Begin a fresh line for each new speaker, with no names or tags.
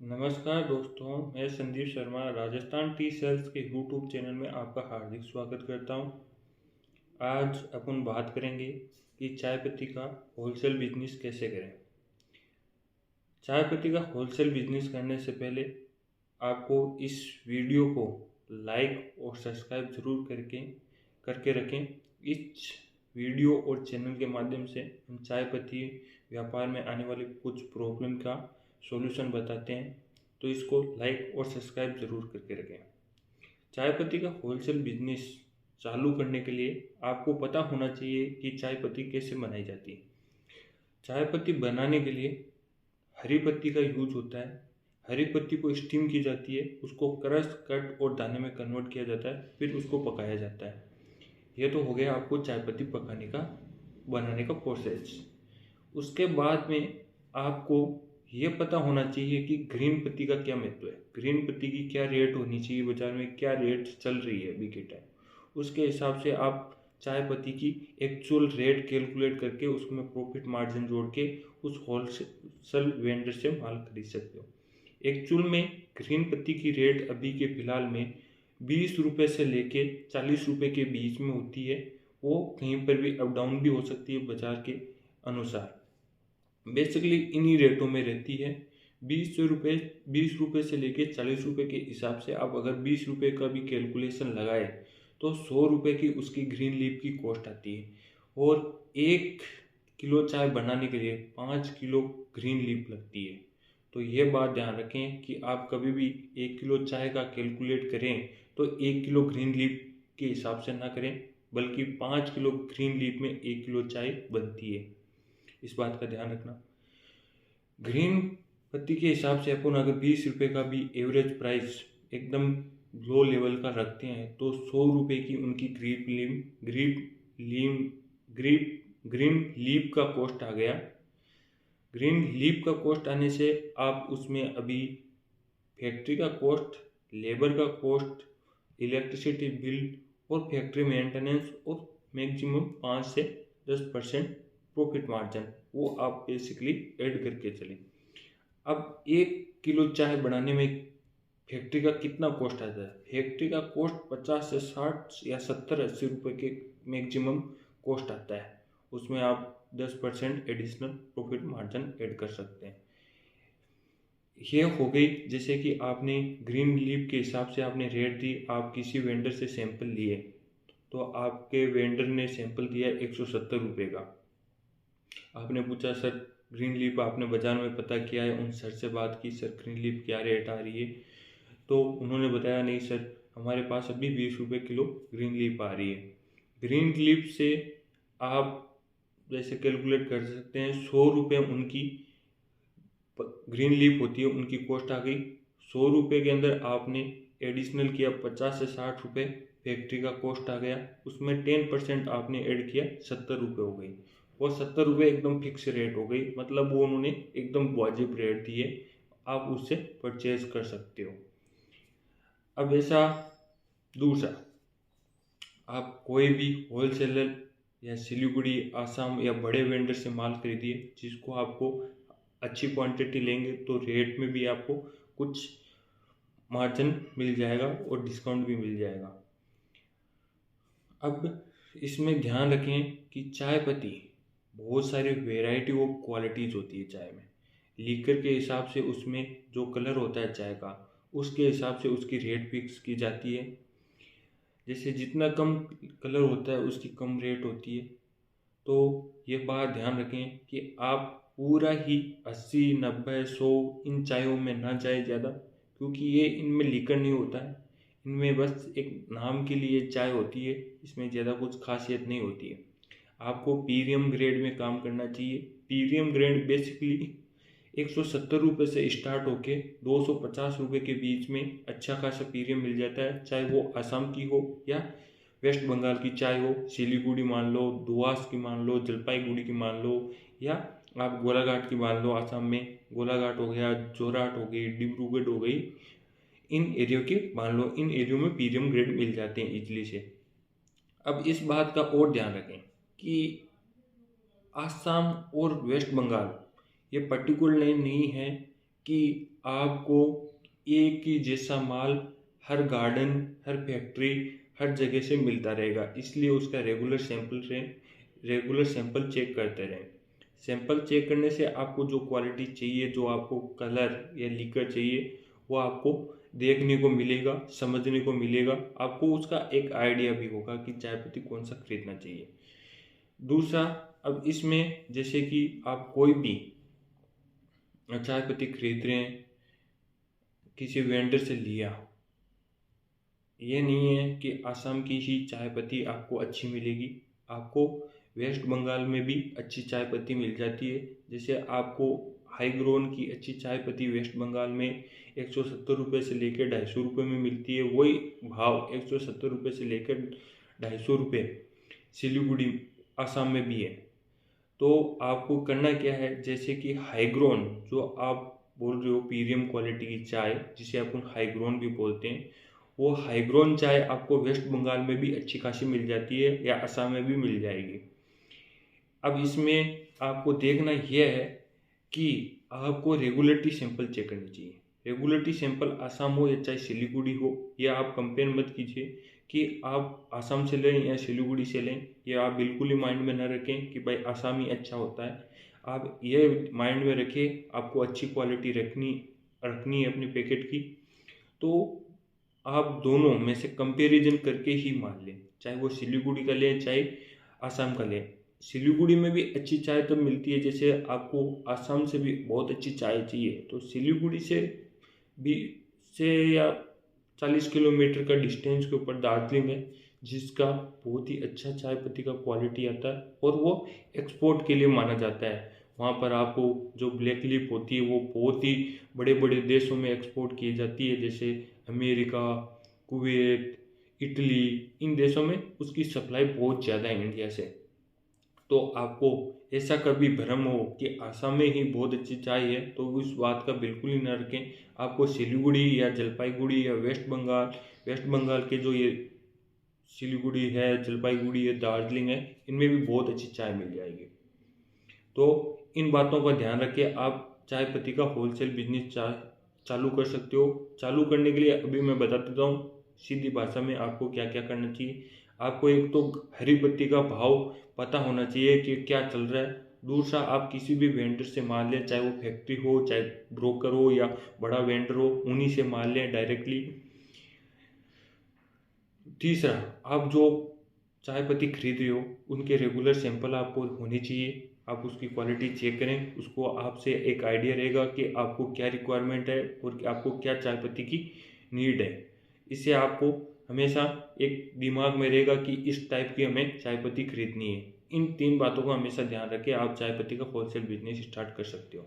नमस्कार दोस्तों, मैं संदीप शर्मा राजस्थान टी सेल्स के यूट्यूब चैनल में आपका हार्दिक स्वागत करता हूं। आज अपन बात करेंगे कि चाय पत्ती का होलसेल बिजनेस कैसे करें। चाय पत्ती का होलसेल बिजनेस करने से पहले आपको इस वीडियो को लाइक और सब्सक्राइब जरूर करके रखें। इस वीडियो और चैनल के माध्यम से हम चाय पत्ती व्यापार में आने वाली कुछ प्रॉब्लम का सॉल्यूशन बताते हैं, तो इसको लाइक और सब्सक्राइब जरूर करके रखें। चाय पत्ती का होलसेल बिजनेस चालू करने के लिए आपको पता होना चाहिए कि चाय पत्ती कैसे बनाई जाती है। चाय पत्ती बनाने के लिए हरी पत्ती का यूज होता है। हरी पत्ती को स्टीम की जाती है, उसको क्रश कट और दाने में कन्वर्ट किया जाता है, फिर उसको पकाया जाता है। यह तो हो गया आपको चाय पत्ती बनाने का प्रोसेस। उसके बाद में आपको ये पता होना चाहिए कि ग्रीन पत्ती का क्या महत्व है, ग्रीन पत्ती की क्या रेट होनी चाहिए, बाजार में क्या रेट चल रही है अभी के टाइम। उसके हिसाब से आप चाय पत्ती की एक्चुअल रेट कैलकुलेट करके उसमें प्रॉफिट मार्जिन जोड़ के उस होलसेल वेंडर से माल खरीद सकते हो। एक्चुअल में ग्रीन पत्ती की रेट अभी के फिलहाल में 20 रुपये से लेके 40 रुपये के बीच में होती है। वो कहीं पर भी अप डाउन भी हो सकती है बाजार के अनुसार। बेसिकली इन्हीं रेटों में रहती है। 20 रुपये से लेके 40 रुपये के हिसाब से आप अगर 20 रुपये का भी कैलकुलेशन लगाए तो 100 रुपये की उसकी ग्रीन लीफ की कॉस्ट आती है। और 1 किलो चाय बनाने के लिए 5 किलो ग्रीन लीफ लगती है। तो ये बात ध्यान रखें कि आप कभी भी 1 किलो चाय का कैलकुलेट करें तो 1 किलो ग्रीन लीफ के हिसाब से ना करें, बल्कि 5 किलो ग्रीन लीफ में 1 किलो चाय बनती है। इस बात का ध्यान रखना। ग्रीन पत्ती के हिसाब से अपन अगर 20 रुपये का भी एवरेज प्राइस एकदम लो लेवल का रखते हैं तो 100 रुपये की उनकी ग्रीन लीफ का कॉस्ट आ गया। ग्रीन लीफ का कॉस्ट आने से आप उसमें अभी फैक्ट्री का कॉस्ट, लेबर का कॉस्ट, इलेक्ट्रिसिटी बिल और फैक्ट्री मेंटेनेंस और मैक्सिमम 5 से 10% प्रॉफिट मार्जिन वो आप बेसिकली ऐड करके चलें। अब 1 किलो चाय बनाने में फैक्ट्री का कितना कॉस्ट आता है? फैक्ट्री का कॉस्ट 50 से 60 या 70-80 रुपये के मैक्सिमम कॉस्ट आता है। उसमें आप 10% एडिशनल प्रॉफिट मार्जिन ऐड कर सकते हैं। ये हो गई, जैसे कि आपने ग्रीन लीफ के हिसाब से आपने रेट दी, आप किसी वेंडर से सैंपल लिए तो आपके वेंडर ने सैंपल दिया 170 रुपये का। आपने पूछा सर ग्रीन लीफ आपने बाज़ार में पता किया है, उन सर से बात की, सर ग्रीन लीफ क्या रेट आ रही है? तो उन्होंने बताया नहीं सर हमारे पास अभी 20 रुपये किलो ग्रीन लीफ आ रही है। ग्रीन लीफ से आप जैसे कैलकुलेट कर सकते हैं, 100 रुपये उनकी ग्रीन लीफ होती है, उनकी कॉस्ट आ गई। 100 रुपये के अंदर आपने एडिशनल किया 50 से 60 रुपये, फैक्ट्री का कॉस्ट आ गया, उसमें 10% आपने ऐड किया, 70 रुपये हो गई। वो 70 रुपये एकदम फिक्स रेट हो गई, मतलब वो उन्होंने एकदम वाजिब रेट दिए, आप उससे परचेज कर सकते हो। अब ऐसा दूसरा, आप कोई भी होलसेलर या सिलीगुड़ी, आसाम या बड़े वेंडर से माल खरीदिए जिसको आपको अच्छी क्वांटिटी लेंगे तो रेट में भी आपको कुछ मार्जिन मिल जाएगा और डिस्काउंट भी मिल जाएगा। अब इसमें ध्यान रखें कि चाय पत्ती बहुत सारी वेराइटी ऑफ क्वालिटीज़ होती है चाय में। लीकर के हिसाब से उसमें जो कलर होता है चाय का, उसके हिसाब से उसकी रेट फिक्स की जाती है। जैसे जितना कम कलर होता है उसकी कम रेट होती है। तो ये बात ध्यान रखें कि आप पूरा ही 80, 90, 100 इन चायों में ना जाए ज़्यादा, क्योंकि ये इनमें लीकर नहीं होता है, इनमें बस एक नाम के लिए चाय होती है, इसमें ज़्यादा कुछ खासियत नहीं होती है। आपको प्रीमियम ग्रेड में काम करना चाहिए। प्रीमियम ग्रेड बेसिकली 170 रुपये से स्टार्ट होके 250 रुपये के बीच में अच्छा खासा प्रीमियम मिल जाता है, चाहे वो असम की हो या वेस्ट बंगाल की चाय हो। सिलीगुड़ी मान लो, दुआस की मान लो, जलपाईगुड़ी की मान लो, या आप गोलाघाट की मान लो। असम में गोलाघाट हो गया, जोरहाट हो गई, डिब्रूगढ़ हो गई, इन एरियो की मान लो, इन एरियो में प्रीमियम ग्रेड मिल जाते हैं इजली से। अब इस बात का और ध्यान रखें कि आसाम और वेस्ट बंगाल ये पर्टिकुलर नहीं है कि आपको एक ही जैसा माल हर गार्डन, हर फैक्ट्री, हर जगह से मिलता रहेगा, इसलिए उसका रेगुलर सैंपल चेक करते रहें। सैंपल चेक करने से आपको जो क्वालिटी चाहिए, जो आपको कलर या लीकर चाहिए, वो आपको देखने को मिलेगा, समझने को मिलेगा। आपको उसका एक आइडिया भी होगा कि चाय पत्ती कौन सा खरीदना चाहिए। दूसरा, अब इसमें जैसे कि आप कोई भी चाय पत्ती खरीद रहे हैं, किसी वेंडर से लिया, ये नहीं है कि आसाम की ही चाय पत्ती आपको अच्छी मिलेगी। आपको वेस्ट बंगाल में भी अच्छी चाय पत्ती मिल जाती है। जैसे आपको हाई ग्रोन की अच्छी चाय पत्ती वेस्ट बंगाल में 170 रुपये से लेकर 250 रुपये में मिलती है। वही भाव 170 रुपये से लेकर 250 रुपये सिलीगुड़ी आसाम में भी है। तो आपको करना क्या है, जैसे कि हाई ग्रोन जो आप बोल रहे हो, प्रीमियम क्वालिटी की चाय जिसे अपन हाई ग्रोन भी बोलते हैं, वो हाई ग्रोन चाय आपको वेस्ट बंगाल में भी अच्छी खासी मिल जाती है या असम में भी मिल जाएगी। अब इसमें आपको देखना यह है कि आपको रेगुलेटरी सैंपल चेक करनी चाहिए। रेगुलेटरी सैंपल आसाम हो या चाहे सिलीगुड़ी हो, या आप कंपेयर मत कीजिए कि आप आसाम से लें या सिलीगुड़ी से लें। ये आप बिल्कुल ही माइंड में न रखें कि भाई आसाम ही अच्छा होता है। आप ये माइंड में रखें, आपको अच्छी क्वालिटी रखनी है अपनी पैकेट की। तो आप दोनों में से कंपैरिजन करके ही मान लें, चाहे वो सिलीगुड़ी का लें चाहे आसाम का लें। सिलीगुड़ी में भी अच्छी चाय तब मिलती है, जैसे आपको आसाम से भी बहुत अच्छी चाय चाहिए तो सिलीगुड़ी से भी या 40 किलोमीटर का डिस्टेंस के ऊपर दार्जिलिंग है, जिसका बहुत ही अच्छा चाय पत्ती का क्वालिटी आता है और वो एक्सपोर्ट के लिए माना जाता है। वहाँ पर आपको जो ब्लैक लिप होती है वो बहुत ही बड़े बड़े देशों में एक्सपोर्ट की जाती है, जैसे अमेरिका, कुवैत, इटली, इन देशों में उसकी सप्लाई बहुत ज़्यादा है इंडिया से। तो आपको ऐसा कभी भ्रम हो कि आसाम में ही बहुत अच्छी चाय है तो उस बात का बिल्कुल ही न रखें। आपको सिलीगुड़ी या जलपाईगुड़ी या वेस्ट बंगाल के जो ये सिलीगुड़ी है, जलपाईगुड़ी है, दार्जिलिंग है, इनमें भी बहुत अच्छी चाय मिल जाएगी। तो इन बातों का ध्यान रखिए। आप चाय पत्ती का होलसेल बिजनेस चालू कर सकते हो। चालू करने के लिए अभी मैं बता देता हूँ सीधी भाषा में आपको क्या क्या करना चाहिए। आपको एक तो हरी पत्ती का भाव पता होना चाहिए कि क्या चल रहा है। दूसरा, आप किसी भी वेंडर से माल लें, चाहे वो फैक्ट्री हो, चाहे ब्रोकर हो या बड़ा वेंडर हो, उन्हीं से माल लें डायरेक्टली। तीसरा, आप जो चाय पत्ती खरीद रहे हो उनके रेगुलर सैंपल आपको होने चाहिए। आप उसकी क्वालिटी चेक करें, उसको आपसे एक आइडिया रहेगा कि आपको क्या रिक्वायरमेंट है और आपको क्या चाय पत्ती की नीड है। इससे आपको हमेशा एक दिमाग में रहेगा कि इस टाइप की हमें चाय पत्ती खरीदनी है। इन 3 बातों का हमेशा ध्यान रखें, आप चाय पत्ती का होलसेल बिजनेस स्टार्ट कर सकते हो।